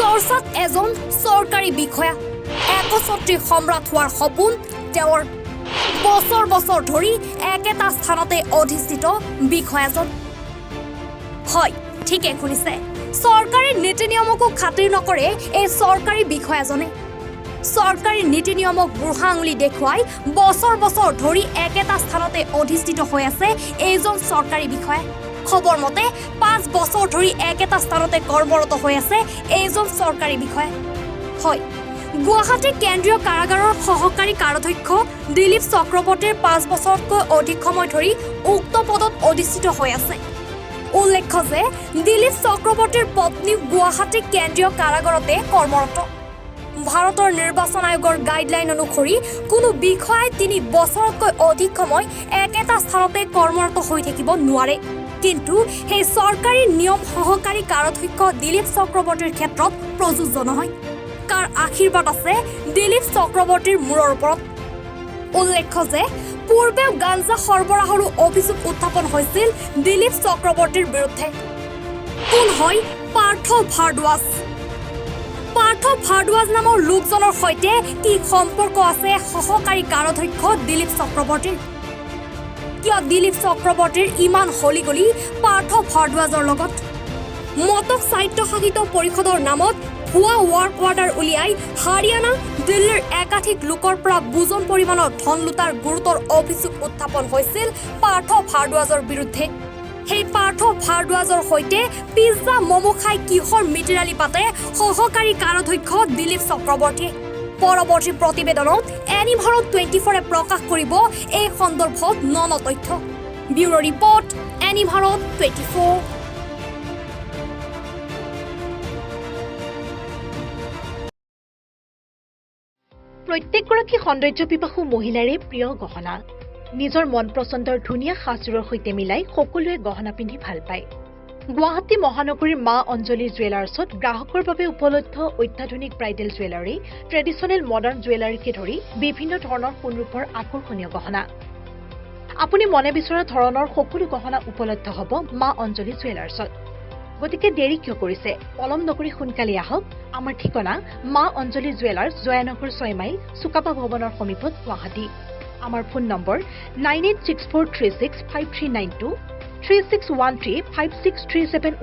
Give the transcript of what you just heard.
চৰ্চাত এজন চৰকাৰী বিষয়া একছত্ৰী সম্ৰাট হোৱাৰ সপোন তেওঁৰ বছৰ বছৰ ধৰি একেটা স্থানতে অধিষ্ঠিত বিষয়াজন হয় ঠিকে শুনিছে চৰকাৰী নীতি নিয়মকো খাতিৰ নকৰে এই চৰকাৰী বিষয়াজনে চৰকাৰী নীতি নিয়মক বুঢ়া আঙুলি দেখুৱাই বছৰ বছৰ ধৰি একেটা স্থানতে অধিষ্ঠিত হৈ আছে এইজন চৰকাৰী বিষয়া খবৰ মতে 5 বছৰ ধৰি একেটা স্থানতে কৰ্মৰত হৈ আছে এইজন চৰকাৰী বিষয়া হয় গুৱাহাটী কেন্দ্ৰীয় কাৰাগাৰৰ সহকাৰী কাৰাধ্যক্ষ দিলীপ চক্ৰৱৰ্তীৰ 5 বছৰতকৈ অধিক সময় ধৰি উক্ত পদত অধিষ্ঠিত হৈ আছে উল্লেখ্য যে দিলীপ চক্ৰৱৰ্তীৰ পত্নী গুৱাহাটী কেন্দ্ৰীয় কাৰাগাৰতে কৰ্মৰত ভাৰতৰ নিৰ্বাচন আয়োগৰ গাইডলাইন অনুসৰি কোনো বিষয়াই 3 বছৰতকৈ অধিক সময় একেটা স্থানতে কৰ্মৰত হৈ থাকিব নোৱাৰে কিন্তু সেই চৰকাৰী নিয়ম সহকাৰী কাৰাধ্যক্ষ দিলীপ চক্ৰৱৰ্তীৰ ক্ষেত্ৰত প্ৰযোজ্য নহয় কাৰ আশীৰ্বাদ আছে দিলীপ চক্ৰৱৰ্তীৰ মূৰৰ ওপৰত উল্লেখ্য যে পূৰ্বেও গাঞ্জা সৰবৰাহৰো অভিযোগ উত্থাপন হৈছিল দিলীপ চক্ৰৱৰ্তীৰ বিৰুদ্ধে কোন হয় পাৰ্থ ভাৰদ্বাজ নামৰ লোকজনৰ সৈতে কি সম্পৰ্ক আছে সহকাৰী কাৰাধ্যক্ষ দিলীপ চক্ৰৱৰ্তীৰ কিয় দিলীপ চক্ৰৱৰ্তীৰ ইমান হলিগলি পাৰ্থ ভাৰদ্বাজৰ লগত মতক স্বায়ত্তশাসিত পৰিষদৰ নামত ভুৱা ৱাৰ্ক অৰ্ডাৰ উলিয়াই হাৰিয়ানা দিল্লীৰ একাধিক লোকৰ পৰা বুজন পৰিমাণৰ ধন লুটাৰ গুৰুতৰ অভিযোগ উত্থাপন হৈছিল পাৰ্থ ভাৰদ্বাজৰ বিৰুদ্ধে সেই পাৰ্থ ভাৰদ্বাজৰ সৈতে পিজ্জা মমো খাই কিহৰ মিতিৰালি পাতে সহকাৰী কাৰাধ্যক্ষ দিলীপ চক্ৰৱৰ্তীয়ে পৰৱৰ্তী প্ৰতিবেদনত এনিভাৰত 24 প্ৰকাশ কৰিব এই সন্দৰ্ভত নন তথ্য ব্যুৰো ৰিপৰ্ট এনিভাৰত 24 প্ৰত্যেকগৰাকী সৌন্দৰ্য পিপাসু মহিলাৰে প্ৰিয় গহনা নিজৰ মন পছন্দৰ ধুনীয়া সাজযোৰৰ সৈতে মিলাই সকলোৱে গহনা পিন্ধি ভাল পায় গুৱাহাটী মহানগৰীৰ মা অঞ্জলি জুৱেলাৰ্ছত গ্ৰাহকৰ বাবে উপলব্ধ অত্যাধুনিক ব্ৰাইডেল জুৱেলাৰী ট্ৰেডিশ্যনেল মডাৰ্ণ জুৱেলাৰীকে ধৰি বিভিন্ন ধৰণৰ সোণৰূপৰ আকৰ্ষণীয় গহনা আপুনি মনে বিচৰা ধৰণৰ সকলো গহনা উপলব্ধ হ'ব মা অঞ্জলি জুৱেলাৰ্ছত গতিকে দেৰি কিয় কৰিছে পলম নকৰি সোনকালে আহক আমাৰ ঠিকনা মা অঞ্জলি জুৱেলাৰ্ছ জয়ানগৰ 6 মাইল সুকাপা ভৱনৰ সমীপত গুৱাহাটী আমাৰ ফোন নম্বৰ 9864365392 36135637